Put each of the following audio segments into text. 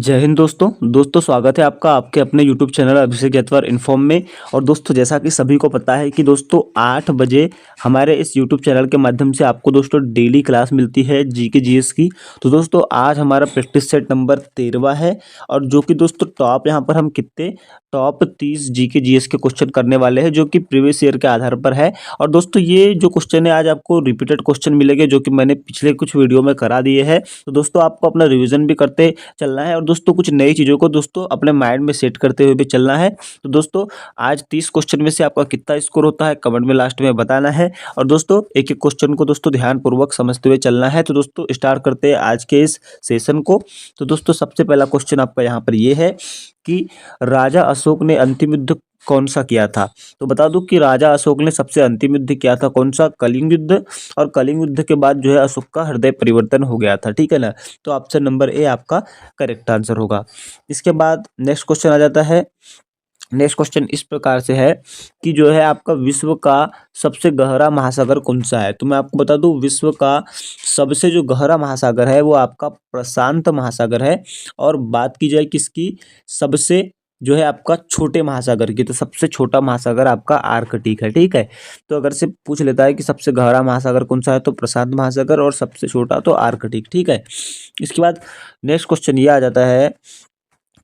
जय हिंद दोस्तों स्वागत है आपका आपके अपने यूट्यूब चैनल अभिषेक यतवर इन्फॉर्म में। और दोस्तों जैसा कि सभी को पता है कि दोस्तों 8 बजे हमारे इस यूट्यूब चैनल के माध्यम से आपको दोस्तों डेली क्लास मिलती है जीके जीएस की। तो दोस्तों आज हमारा प्रैक्टिस सेट नंबर 13 है और जो कि दोस्तों टॉप यहाँ पर हम कितने टॉप 30 जीके जीएस के क्वेश्चन करने वाले हैं जो कि प्रीवियस ईयर के आधार पर है। और दोस्तों ये जो क्वेश्चन है आज आपको रिपीटेड क्वेश्चन मिलेंगे जो कि मैंने पिछले कुछ वीडियो में करा दिए हैं। तो दोस्तों आपको अपना रिविजन भी करते चलना है और दोस्तों कुछ नई चीज़ों को दोस्तों अपने माइंड में सेट करते हुए भी चलना है। तो दोस्तों आज 30 क्वेश्चन में से आपका कितना स्कोर होता है कमेंट में लास्ट में बताना है और दोस्तों एक एक क्वेश्चन को दोस्तों ध्यानपूर्वक समझते हुए चलना है। तो दोस्तों स्टार्ट करते हैं आज के इस सेशन को। तो दोस्तों सबसे पहला क्वेश्चन आपका यहाँ पर ये है कि राजा अशोक ने अंतिम युद्ध कौन सा किया था। तो बता दूं कि राजा अशोक ने सबसे अंतिम युद्ध किया था कौन सा, कलिंग युद्ध। और कलिंग युद्ध के बाद जो है अशोक का हृदय परिवर्तन हो गया था, ठीक है ना। तो ऑप्शन नंबर ए आपका करेक्ट आंसर होगा। इसके बाद नेक्स्ट क्वेश्चन आ जाता है। नेक्स्ट क्वेश्चन इस प्रकार से है कि जो है आपका विश्व का सबसे गहरा महासागर कौन सा है। तो मैं आपको बता दूं विश्व का सबसे जो गहरा महासागर है वो आपका प्रशांत महासागर है। और बात की जाए किसकी, सबसे जो है आपका छोटे महासागर की, तो सबसे छोटा महासागर आपका आर्कटिक है, ठीक है। तो अगर से पूछ लेता है कि सबसे गहरा महासागर कौन सा है तो प्रशांत महासागर और सबसे छोटा तो आर्कटिक, ठीक है। इसके बाद नेक्स्ट क्वेश्चन ये आ जाता है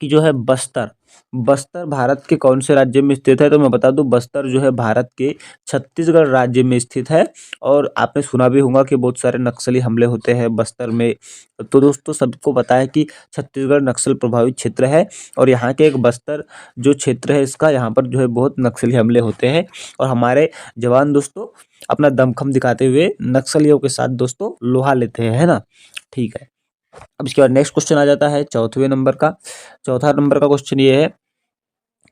कि जो है बस्तर बस्तर भारत के कौन से राज्य में स्थित है। तो मैं बता दूं बस्तर जो है भारत के छत्तीसगढ़ राज्य में स्थित है। और आपने सुना भी होगा कि बहुत सारे नक्सली हमले होते हैं बस्तर में। तो दोस्तों सबको पता है कि छत्तीसगढ़ नक्सल प्रभावित क्षेत्र है और यहाँ के एक बस्तर जो क्षेत्र है इसका यहाँ पर जो है बहुत नक्सली हमले होते हैं। और हमारे जवान दोस्तों अपना दमखम दिखाते हुए नक्सलियों के साथ दोस्तों लोहा लेते हैं, है ना, ठीक है। अब इसके बाद नेक्स्ट क्वेश्चन आ जाता है चौथा नंबर का क्वेश्चन ये है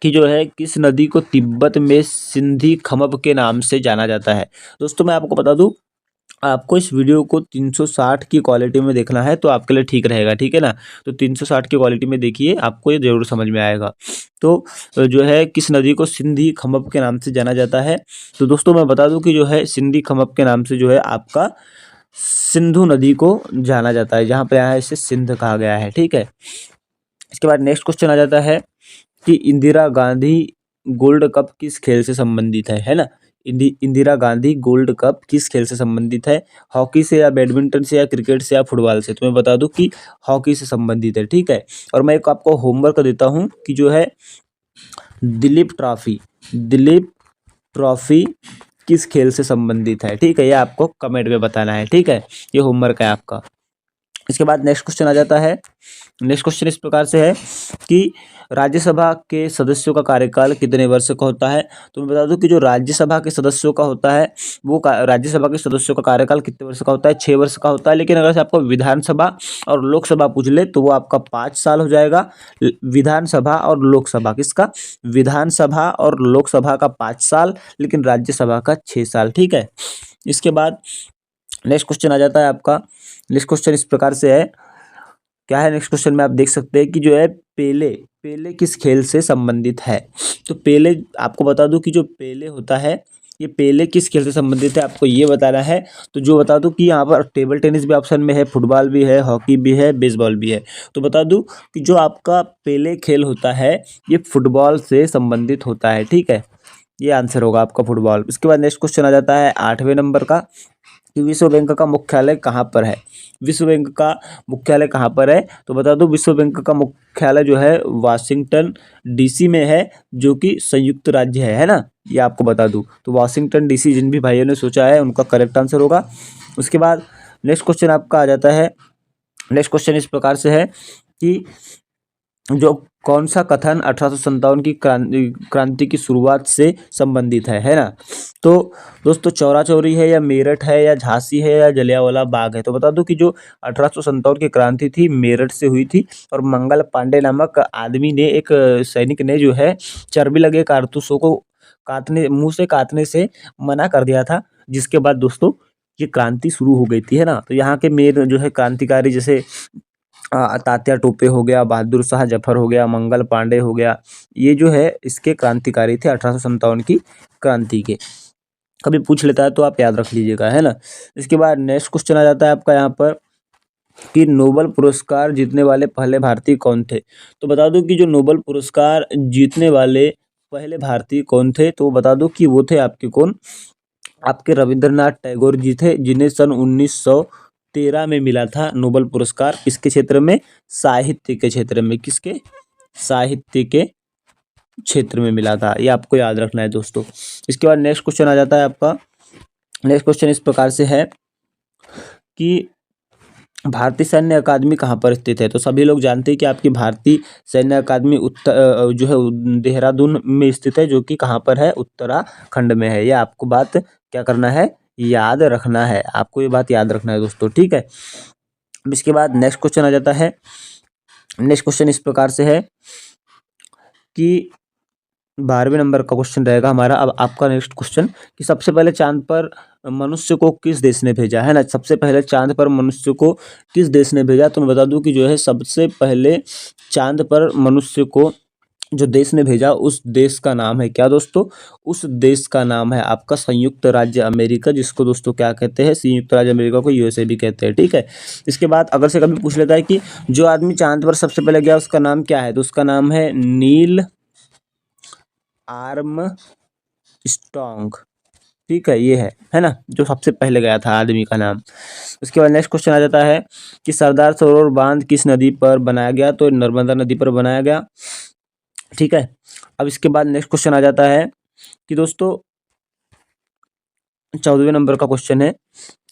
कि जो है किस नदी को तिब्बत में सिंधी खमब के नाम से जाना जाता है। दोस्तों मैं आपको बता दूं आपको इस वीडियो को 360 की क्वालिटी में देखना है तो आपके लिए ठीक रहेगा, ठीक है ना। तो 360 की क्वालिटी में देखिए आपको ये जरूर समझ में आएगा। तो जो है किस नदी को सिंधी खमब के नाम से जाना जाता है। तो दोस्तों मैं बता दूं कि जो है सिंधी खमब के नाम से जो है आपका सिंधु नदी को जाना जाता है, जहाँ पे यहाँ इसे सिंध कहा गया है, ठीक है। इसके बाद नेक्स्ट क्वेश्चन आ जाता है कि इंदिरा गांधी गोल्ड कप किस खेल से संबंधित है ना। इंदिरा गांधी गोल्ड कप किस खेल से संबंधित है, हॉकी से या बैडमिंटन से या क्रिकेट से या फुटबॉल से। तो मैं बता दूं कि हॉकी से संबंधित है, ठीक है। और मैं एक आपको होमवर्क देता हूं कि जो है दिलीप ट्रॉफी किस खेल से संबंधित है, ठीक है। ये आपको कमेंट में बताना है, ठीक है। ये होमवर्क है आपका। इसके बाद नेक्स्ट क्वेश्चन आ जाता है। नेक्स्ट क्वेश्चन इस प्रकार से है कि राज्यसभा के सदस्यों का कार्यकाल कितने वर्ष का होता है। तो मैं बता दूं कि जो राज्यसभा के सदस्यों का होता है वो राज्यसभा के सदस्यों का कार्यकाल कितने वर्ष का होता है, 6 वर्ष का होता है। लेकिन अगर से आपको विधानसभा और लोकसभा पूछ ले तो वो आपका 5 साल हो जाएगा। विधानसभा और लोकसभा किसका, विधानसभा और लोकसभा का 5 साल, लेकिन राज्यसभा का 6 साल, ठीक है। इसके बाद नेक्स्ट क्वेश्चन आ जाता है आपका। नेक्स्ट क्वेश्चन इस प्रकार से है, क्या है नेक्स्ट क्वेश्चन में आप देख सकते हैं कि जो है पेले किस खेल से संबंधित है। तो पेले आपको बता दूं कि जो पेले होता है ये पेले किस खेल से संबंधित है आपको ये बताना है। तो जो बता दूं कि यहाँ पर टेबल टेनिस भी ऑप्शन में है, फुटबॉल भी है, हॉकी भी है, बेसबॉल भी है। तो बता दूं कि जो आपका पेले खेल होता है ये फुटबॉल से संबंधित होता है, ठीक है। ये आंसर होगा आपका फुटबॉल। इसके बाद नेक्स्ट क्वेश्चन आ जाता है 8वें नंबर का कि विश्व बैंक का मुख्यालय कहाँ पर है। विश्व बैंक का मुख्यालय कहाँ पर है। तो बता दो विश्व बैंक का मुख्यालय जो है वाशिंगटन डीसी में है, जो कि संयुक्त राज्य है ना। ये आपको बता दूं तो वाशिंगटन डीसी जिन भी भाइयों ने सोचा है उनका करेक्ट आंसर होगा। उसके बाद नेक्स्ट क्वेश्चन आपका आ जाता है। नेक्स्ट क्वेश्चन इस प्रकार से है कि जो कौन सा कथन 1857 की क्रांति की शुरुआत से संबंधित है ना। तो दोस्तों चौरा चौरी है या मेरठ है या झांसी है या जलियांवाला बाग है। तो बता दूं कि जो 1857 की क्रांति थी मेरठ से हुई थी और मंगल पांडे नामक आदमी ने, एक सैनिक ने जो है चर्बी लगे कारतूसों को मुंह से काटने से मना कर दिया था, जिसके बाद दोस्तों ये क्रांति शुरू हो गई थी, है ना। तो यहाँ के मेन जो है क्रांतिकारी जैसे तात्या टोपे हो गया, बहादुर शाह जफर हो गया, मंगल पांडे हो गया, ये जो है इसके क्रांतिकारी थे 1857 की क्रांति के। कभी पूछ लेता है तो आप याद रख लीजिएगा, है ना। इसके बाद नेक्स्ट क्वेश्चन आ जाता है आपका यहाँ पर कि नोबेल पुरस्कार जीतने वाले पहले भारतीय कौन थे। तो बता दूं कि जो नोबेल पुरस्कार जीतने वाले पहले भारतीय कौन थे, तो बता दूं कि वो थे आपके कौन, आपके रविंद्रनाथ टैगोर जी थे, जिन्हें सन 1913 में मिला था नोबेल पुरस्कार। किसके क्षेत्र में? साहित्य के क्षेत्र में। किसके? साहित्य के क्षेत्र में मिला था। ये आपको याद रखना है दोस्तों। इसके बाद नेक्स्ट क्वेश्चन आ जाता है आपका। नेक्स्ट क्वेश्चन इस प्रकार से है कि भारतीय सैन्य अकादमी कहाँ पर स्थित है। तो सभी लोग जानते हैं कि आपकी भारतीय सैन्य अकादमी जो है देहरादून में स्थित है, जो कि कहाँ पर है? उत्तराखंड में है। ये आपको बात क्या करना है? याद रखना है। आपको ये बात याद रखना है दोस्तों, ठीक है। अब इसके बाद नेक्स्ट क्वेश्चन आ जाता है। नेक्स्ट क्वेश्चन इस प्रकार से है कि 12वें नंबर का क्वेश्चन रहेगा हमारा। अब आपका नेक्स्ट क्वेश्चन कि सबसे पहले चांद पर मनुष्य को किस देश ने भेजा है ना। सबसे पहले चांद पर मनुष्य को किस देश ने भेजा। तो मैं बता दूं कि जो है सबसे पहले चांद पर मनुष्य को जो देश ने भेजा, उस देश का नाम है क्या दोस्तों? उस देश का नाम है आपका संयुक्त राज्य अमेरिका, जिसको दोस्तों क्या कहते हैं? संयुक्त राज्य अमेरिका को यूएसए भी कहते हैं, ठीक है। इसके बाद अगर से कभी पूछ लेता है कि जो आदमी चांद पर सबसे पहले गया उसका नाम क्या है, तो उसका नाम है नील आर्मस्ट्रॉन्ग, ठीक है। ये है ना, जो सबसे पहले गया था आदमी का नाम। उसके बाद नेक्स्ट क्वेश्चन आ जाता है कि सरदार सरोवर बांध किस नदी पर बनाया गया। तो नर्मदा नदी पर बनाया गया, ठीक है। अब इसके बाद नेक्स्ट क्वेश्चन आ जाता है कि दोस्तों 14वें नंबर का क्वेश्चन है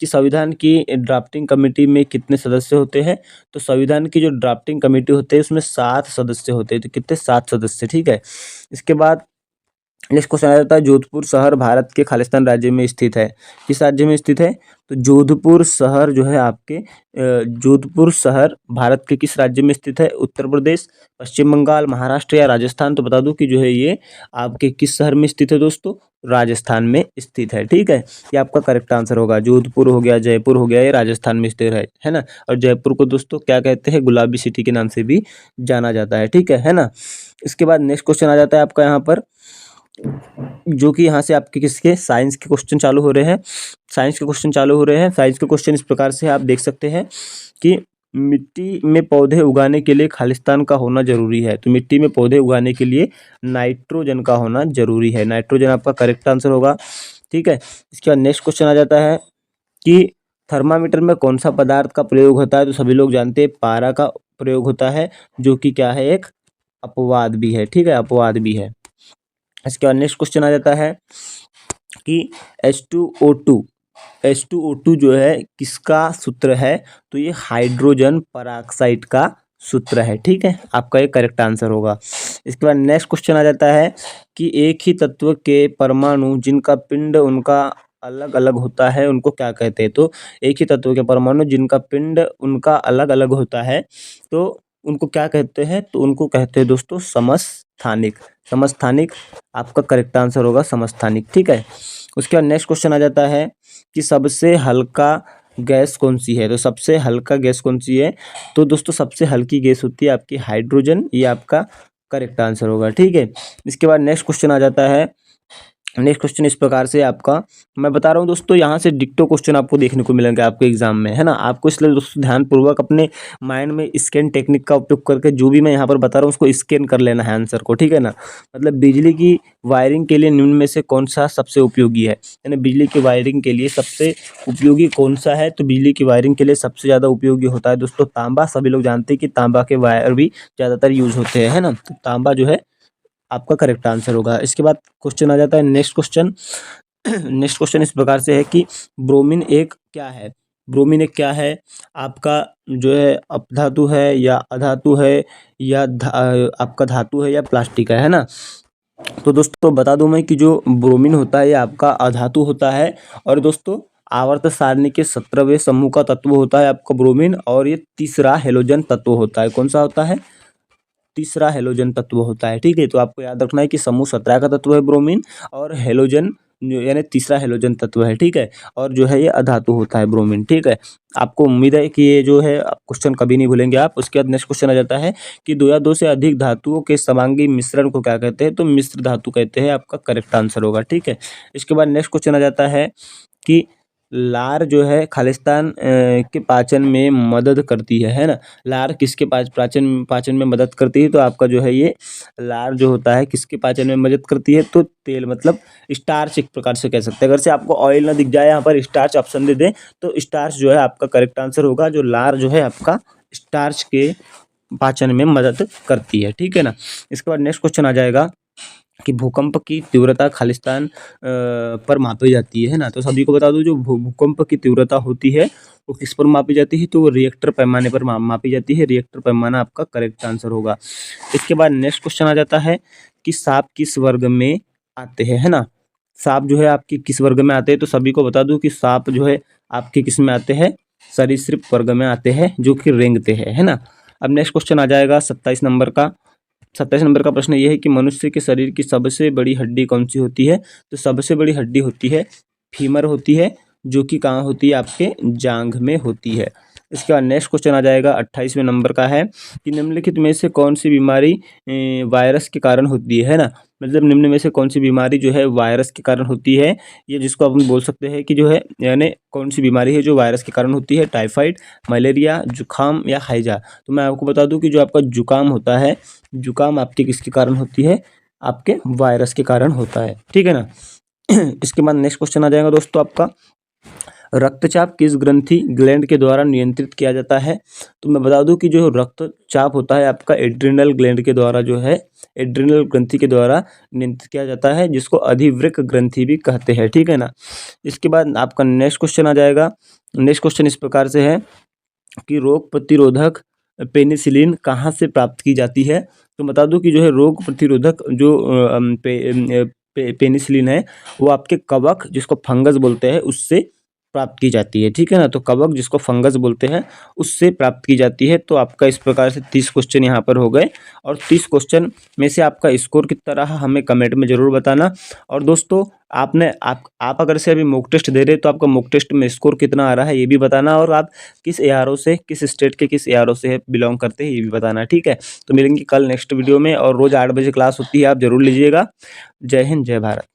कि संविधान की ड्राफ्टिंग कमेटी में कितने सदस्य होते हैं। तो संविधान की जो ड्राफ्टिंग कमेटी होती है उसमें 7 सदस्य होते हैं। तो कितने? 7 सदस्य, ठीक है। इसके बाद नेक्स्ट क्वेश्चन आ जाता है जोधपुर शहर भारत के खालिस्तान राज्य में स्थित है। किस राज्य में स्थित है? तो जोधपुर शहर जो है आपके जोधपुर शहर भारत के किस राज्य में स्थित है? उत्तर प्रदेश, पश्चिम बंगाल, महाराष्ट्र या राजस्थान। तो बता दूं कि जो है ये आपके किस शहर में स्थित है दोस्तों? राजस्थान में स्थित है, ठीक है। ये आपका करेक्ट आंसर होगा। जोधपुर हो गया, जयपुर हो गया, ये राजस्थान में स्थित है ना। और जयपुर को दोस्तों क्या कहते हैं? गुलाबी सिटी के नाम से भी जाना जाता है, ठीक है ना। इसके बाद नेक्स्ट क्वेश्चन आ जाता है आपका यहाँ पर, जो कि यहाँ से आपके किसके? साइंस के क्वेश्चन चालू हो रहे हैं। साइंस के क्वेश्चन चालू हो रहे हैं। साइंस के क्वेश्चन इस प्रकार से आप देख सकते हैं कि मिट्टी में पौधे उगाने के लिए खालिस्तान का होना जरूरी है। तो मिट्टी में पौधे उगाने के लिए नाइट्रोजन का होना जरूरी है। नाइट्रोजन आपका करेक्ट आंसर होगा, ठीक है। इसके बाद नेक्स्ट क्वेश्चन आ जाता है कि थर्मामीटर में कौन सा पदार्थ का प्रयोग होता है। तो सभी लोग जानते हैं पारा का प्रयोग होता है, जो कि क्या है? एक अपवाद भी है, ठीक है, अपवाद भी है। इसके बाद नेक्स्ट क्वेश्चन आ जाता है कि H2O2 H2O2 जो है किसका सूत्र है। तो ये हाइड्रोजन पराऑक्साइड का सूत्र है, ठीक है। आपका ये करेक्ट आंसर होगा। इसके बाद नेक्स्ट क्वेश्चन आ जाता है कि एक ही तत्व के परमाणु जिनका पिंड उनका अलग अलग होता है उनको क्या कहते हैं। तो एक ही तत्व के परमाणु जिनका पिंड उनका अलग अलग होता है, तो उनको क्या कहते हैं? तो उनको कहते हैं दोस्तों समस्थानिक। समस्थानिक आपका करेक्ट आंसर होगा, समस्थानिक, ठीक है। उसके बाद नेक्स्ट क्वेश्चन आ जाता है कि सबसे हल्का गैस कौन सी है। तो सबसे हल्का गैस कौन सी है? तो दोस्तों सबसे हल्की गैस होती है आपकी हाइड्रोजन। ये आपका करेक्ट आंसर होगा, ठीक है। इसके बाद नेक्स्ट क्वेश्चन आ जाता है। नेक्स्ट क्वेश्चन इस प्रकार से आपका, मैं बता रहा हूँ दोस्तों, यहाँ से डिक्टो क्वेश्चन आपको देखने को मिलेंगे आपके एग्जाम में, है ना। आपको इसलिए दोस्तों ध्यानपूर्वक अपने माइंड में स्कैन टेक्निक का उपयोग करके जो भी मैं यहाँ पर बता रहा हूँ उसको स्कैन कर लेना है आंसर को, ठीक है ना। मतलब बिजली की वायरिंग के लिए निम्न में से कौन सा सबसे उपयोगी है, यानी बिजली की वायरिंग के लिए सबसे उपयोगी कौन सा है। तो बिजली की वायरिंग के लिए सबसे ज़्यादा उपयोगी होता है दोस्तों तांबा। सभी लोग जानते हैं कि तांबा के वायर भी ज़्यादातर यूज होते हैं, है ना। तो तांबा जो है आपका करेक्ट आंसर होगा। इसके बाद क्वेश्चन आ जाता है नेक्स्ट क्वेश्चन। नेक्स्ट क्वेश्चन इस प्रकार से है कि ब्रोमीन एक क्या है। ब्रोमीन एक क्या है आपका, जो है अपधातु है या अधातु है या आपका धातु है या प्लास्टिक है ना। तो दोस्तों बता दूं मैं कि जो ब्रोमीन होता है ये आपका अधातु होता है। और दोस्तों आवर्त सारणी के 17वें समूह का तत्व होता है आपका ब्रोमीन, और ये तीसरा हेलोजन तत्व होता है। कौन सा होता है? तीसरा हेलोजन तत्व होता है, ठीक है। तो आपको याद रखना है कि समूह 17 का तत्व है ब्रोमीन, और हेलोजन यानी तीसरा हेलोजन तत्व है, ठीक है। और जो है ये अधातु होता है ब्रोमीन, ठीक है। आपको उम्मीद है कि ये जो है क्वेश्चन कभी नहीं भूलेंगे आप। उसके बाद नेक्स्ट क्वेश्चन आ जाता है कि दो या दो से अधिक धातुओं के समांगी मिश्रण को क्या कहते हैं। तो मिश्र धातु कहते हैं, आपका करेक्ट आंसर होगा, ठीक है। इसके बाद नेक्स्ट क्वेश्चन आ जाता है कि लार जो है खालिस्तान के पाचन में मदद करती है ना। लार किसके पाचन पाचन में मदद करती है, तो आपका जो है ये लार जो होता है किसके पाचन में मदद करती है, तो तेल मतलब स्टार्च एक प्रकार से कह सकते हैं। अगर से आपको ऑयल ना दिख जाए यहाँ पर स्टार्च ऑप्शन दे दें तो स्टार्च जो है आपका करेक्ट आंसर होगा। जो लार जो है आपका स्टार्च के पाचन में मदद करती है, ठीक है ना। इसके बाद नेक्स्ट क्वेश्चन आ जाएगा कि भूकंप की तीव्रता खालिस्तान पर मापी जाती है ना। तो सभी को बता दूं जो भूकंप की तीव्रता होती है वो किस पर मापी जाती है, तो वो रिएक्टर पैमाने पर मापी जाती है। रिएक्टर पैमाना आपका करेक्ट आंसर होगा। इसके बाद नेक्स्ट क्वेश्चन आ जाता है कि सांप किस वर्ग में आते हैं, है ना। सांप जो है आपकी किस वर्ग में आते हैं, तो सभी को बता दूं कि सांप जो है आपके किस में आते हैं, सरीसृप वर्ग में आते हैं, जो कि रेंगते हैं, है ना। अब नेक्स्ट क्वेश्चन आ जाएगा 27 नंबर का प्रश्न ये है कि मनुष्य के शरीर की सबसे बड़ी हड्डी कौन सी होती है, तो सबसे बड़ी हड्डी होती है फीमर होती है, जो कि कहाँ होती है, आपके जांघ में होती है। इसके बाद नेक्स्ट क्वेश्चन आ जाएगा 28वें नंबर का है कि निम्नलिखित में से कौन सी बीमारी वायरस के कारण होती है ना। मतलब निम्न में से कौन सी बीमारी जो है वायरस के कारण होती है, ये जिसको अपन बोल सकते हैं कि जो है यानी कौन सी बीमारी है जो वायरस के कारण होती है, टाइफाइड, मलेरिया, जुखाम या हैजा। तो मैं आपको बता दूं कि जो आपका जुकाम होता है, जुकाम आपके किसके कारण होती है, आपके वायरस के कारण होता है, ठीक है ना। इसके बाद नेक्स्ट क्वेश्चन आ जाएगा दोस्तों आपका रक्तचाप किस ग्रंथि ग्लैंड के द्वारा नियंत्रित किया जाता है। तो मैं बता दूं कि जो रक्तचाप होता है आपका एड्रिनल ग्लैंड के द्वारा जो है एड्रिनल ग्रंथि के द्वारा नियंत्रित किया जाता है, जिसको अधिवृक्क ग्रंथि भी कहते हैं, ठीक है ना। इसके बाद आपका नेक्स्ट क्वेश्चन आ जाएगा। नेक्स्ट क्वेश्चन इस प्रकार से है कि रोग प्रतिरोधक पेनिसिलिन कहाँ से प्राप्त की जाती है। तो बता दूं कि जो है रोग प्रतिरोधक जो पेनिसिलिन है वो आपके कवक जिसको फंगस बोलते हैं उससे प्राप्त की जाती है, ठीक है ना। तो कवक जिसको फंगस बोलते हैं उससे प्राप्त की जाती है। तो आपका इस प्रकार से 30 क्वेश्चन यहाँ पर हो गए और 30 क्वेश्चन में से आपका स्कोर कितना रहा हमें कमेंट में ज़रूर बताना। और दोस्तों आप अगर से अभी मॉक टेस्ट दे रहे हैं तो आपका मॉक टेस्ट में स्कोर कितना आ रहा है ये भी बताना, और आप किस एआरओ से किस स्टेट के किस एआरओ से बिलोंग करते हैं ये भी बताना, ठीक है। तो मिलेंगे कल नेक्स्ट वीडियो में, और रोज़ 8 बजे क्लास होती है, आप ज़रूर लीजिएगा। जय हिंद, जय भारत।